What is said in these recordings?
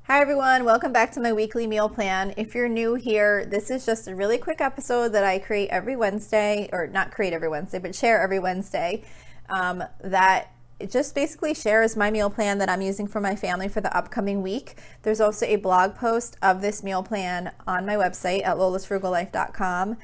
Hi everyone, welcome back to my weekly meal plan. If you're new here, this is just a really quick episode that I create every Wednesday, or not create every Wednesday, but share every Wednesday, that it just basically shares my meal plan that I'm using for my family for the upcoming week. There's also a blog post of this meal plan on my website at lolasfrugallife.com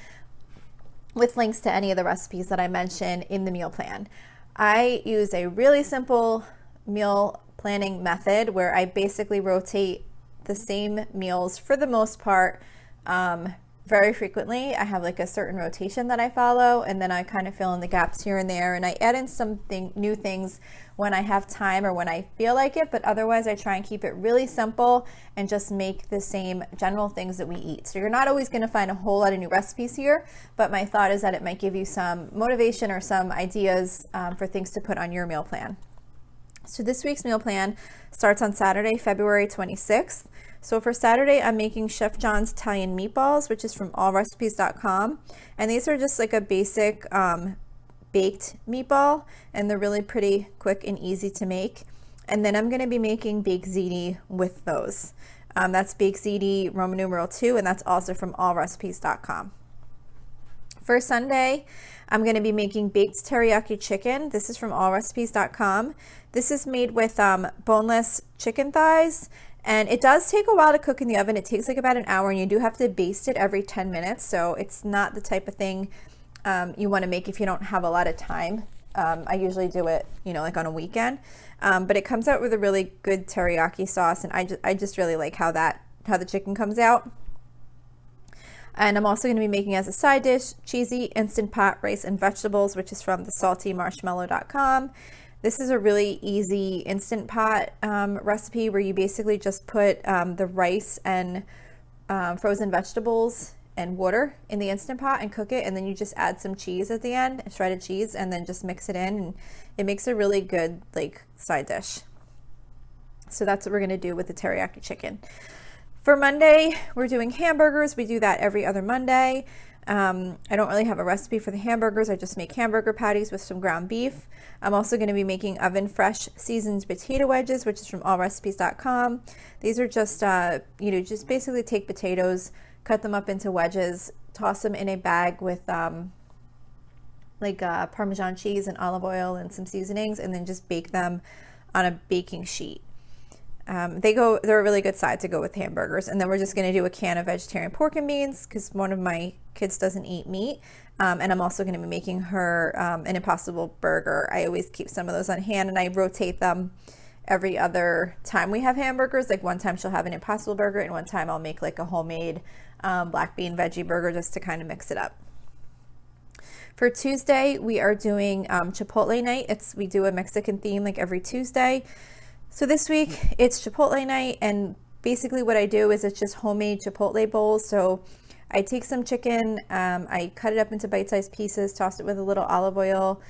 with links to any of the recipes that I mention in the meal plan. I use a really simple meal planning method where I basically rotate the same meals for the most part very frequently. I have like a certain rotation that I follow, and then I kind of fill in the gaps here and there, and I add in new things when I have time or when I feel like it, but otherwise I try and keep it really simple and just make the same general things that we eat. So you're not always going to find a whole lot of new recipes here, but my thought is that it might give you some motivation or some ideas for things to put on your meal plan. So this week's meal plan starts on Saturday, February 26th. So for Saturday, I'm making Chef John's Italian meatballs, which is from allrecipes.com. And these are just like a basic baked meatball, and they're really pretty quick and easy to make. And then I'm going to be making baked ziti with those. That's baked ziti Roman numeral 2, and that's also from allrecipes.com. For Sunday, I'm going to be making baked teriyaki chicken. This is from allrecipes.com. This is made with boneless chicken thighs, and it does take a while to cook in the oven. It takes like about an hour, and you do have to baste it every 10 minutes. So it's not the type of thing you want to make if you don't have a lot of time. I usually do it, like on a weekend, but it comes out with a really good teriyaki sauce, and I just really like how the chicken comes out. And I'm also going to be making as a side dish cheesy instant pot rice and vegetables, which is from thesaltymarshmallow.com. This is a really easy instant pot recipe where you basically just put the rice and frozen vegetables and water in the instant pot and cook it, and then you just add some cheese at the end, shredded cheese, and then just mix it in, and it makes a really good side dish. So that's what we're going to do with the teriyaki chicken. For Monday, we're doing hamburgers. We do that every other Monday. I don't really have a recipe for the hamburgers. I just make hamburger patties with some ground beef. I'm also going to be making oven fresh seasoned potato wedges, which is from allrecipes.com. These are just, just basically take potatoes, cut them up into wedges, toss them in a bag with Parmesan cheese and olive oil and some seasonings, and then just bake them on a baking sheet. They're a really good side to go with hamburgers. And then we're just going to do a can of vegetarian pork and beans because one of my kids doesn't eat meat. And I'm also going to be making her an Impossible burger. I always keep some of those on hand, and I rotate them every other time we have hamburgers. Like one time she'll have an Impossible burger, and one time I'll make like a homemade black bean veggie burger just to kind of mix it up. For Tuesday, we are doing Chipotle night. We do a Mexican theme like every Tuesday. So this week it's Chipotle night, and basically what I do is it's just homemade Chipotle bowls. So I take some chicken, I cut it up into bite-sized pieces, toss it with a little olive oil,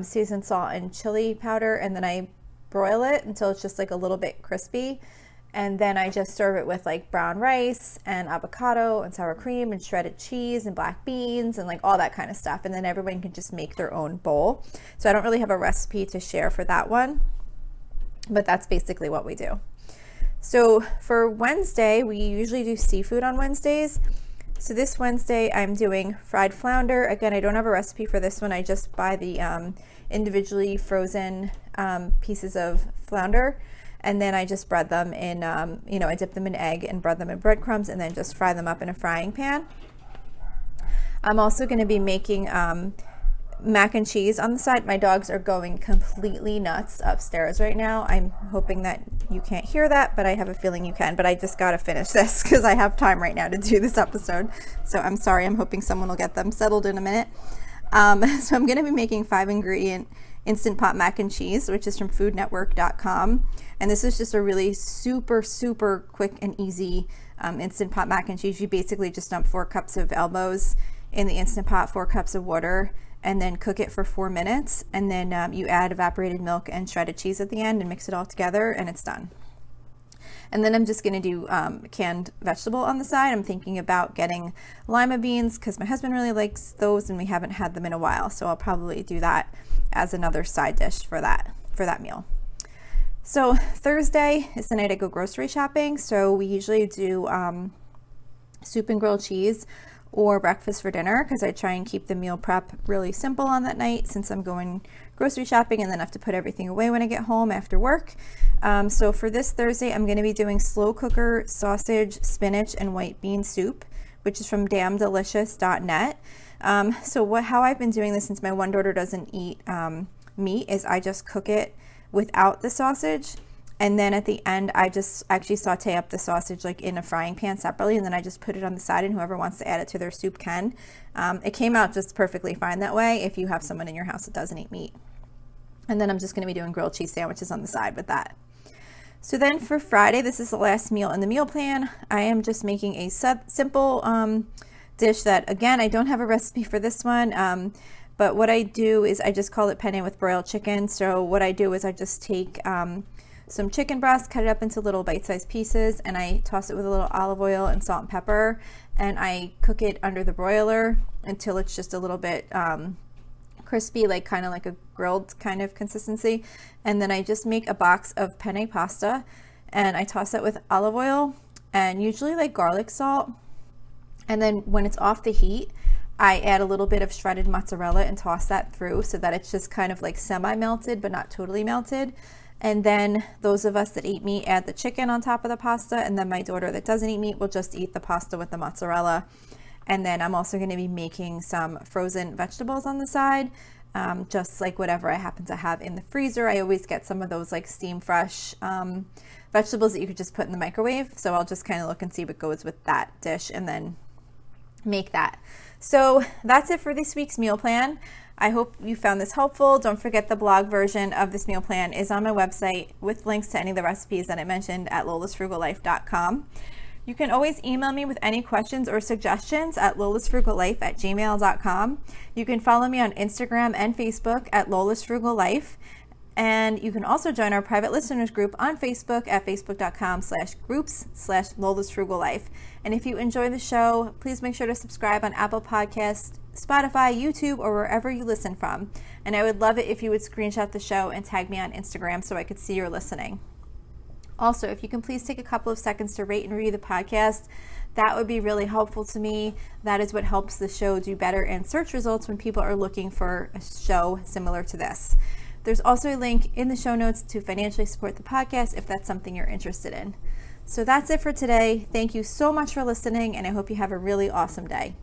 seasoned salt and chili powder, and then I broil it until it's just like a little bit crispy. And then I just serve it with like brown rice and avocado and sour cream and shredded cheese and black beans and like all that kind of stuff. And then everyone can just make their own bowl. So I don't really have a recipe to share for that one, but that's basically what we do. So for Wednesday, we usually do seafood on Wednesdays. So this Wednesday, I'm doing fried flounder. Again, I don't have a recipe for this one. I just buy the individually frozen pieces of flounder, and then I just bread them in, I dip them in egg and bread them in breadcrumbs, and then just fry them up in a frying pan. I'm also going to be making mac and cheese on the side. My dogs are going completely nuts upstairs right now. I'm hoping that you can't hear that, but I have a feeling you can. But I just got to finish this because I have time right now to do this episode. So I'm sorry. I'm hoping someone will get them settled in a minute. So I'm going to be making 5-ingredient Instant Pot mac and cheese, which is from foodnetwork.com. And this is just a really super, super quick and easy Instant Pot mac and cheese. You basically just dump 4 cups of elbows in the Instant Pot, 4 cups of water, and then cook it for 4 minutes. And then you add evaporated milk and shredded cheese at the end and mix it all together, and it's done. And then I'm just going to do canned vegetable on the side. I'm thinking about getting lima beans because my husband really likes those and we haven't had them in a while. So I'll probably do that as another side dish for that meal. So Thursday is the night I go grocery shopping. So we usually do soup and grilled cheese or breakfast for dinner, because I try and keep the meal prep really simple on that night since I'm going grocery shopping and then have to put everything away when I get home after work. So for this Thursday, I'm going to be doing slow cooker sausage, spinach, and white bean soup, which is from damndelicious.net. How I've been doing this since my one daughter doesn't eat meat is I just cook it without the sausage, and then at the end I just actually saute up the sausage like in a frying pan separately, and then I just put it on the side, and whoever wants to add it to their soup can. It came out just perfectly fine that way if you have someone in your house that doesn't eat meat. And then I'm just going to be doing grilled cheese sandwiches on the side with that. So then for Friday, this is the last meal in the meal plan. I am just making a simple dish that, again, I don't have a recipe for this one, but what I do is I just call it penne with broiled chicken. So what I do is I just take some chicken breast, cut it up into little bite-sized pieces, and I toss it with a little olive oil and salt and pepper, and I cook it under the broiler until it's just a little bit crispy, like kind of like a grilled kind of consistency. And then I just make a box of penne pasta, and I toss it with olive oil and usually like garlic salt. And then when it's off the heat, I add a little bit of shredded mozzarella and toss that through so that it's just kind of like semi-melted but not totally melted. And then those of us that eat meat add the chicken on top of the pasta, and then my daughter that doesn't eat meat will just eat the pasta with the mozzarella. And then I'm also going to be making some frozen vegetables on the side, just like whatever I happen to have in the freezer. I always get some of those like steam fresh vegetables that you could just put in the microwave. So I'll just kind of look and see what goes with that dish and then make that. So that's it for this week's meal plan. I hope you found this helpful. Don't forget the blog version of this meal plan is on my website with links to any of the recipes that I mentioned at lolasfrugallife.com. You can always email me with any questions or suggestions at lolasfrugallife@gmail.com. You can follow me on Instagram and Facebook at lolasfrugallife. And you can also join our private listeners group on Facebook at facebook.com/groups/lolasfrugallife. And if you enjoy the show, please make sure to subscribe on Apple Podcasts, Spotify, YouTube, or wherever you listen from. And I would love it if you would screenshot the show and tag me on Instagram so I could see you're listening. Also, if you can please take a couple of seconds to rate and review the podcast, that would be really helpful to me. That is what helps the show do better in search results when people are looking for a show similar to this. There's also a link in the show notes to financially support the podcast if that's something you're interested in. So that's it for today. Thank you so much for listening, and I hope you have a really awesome day.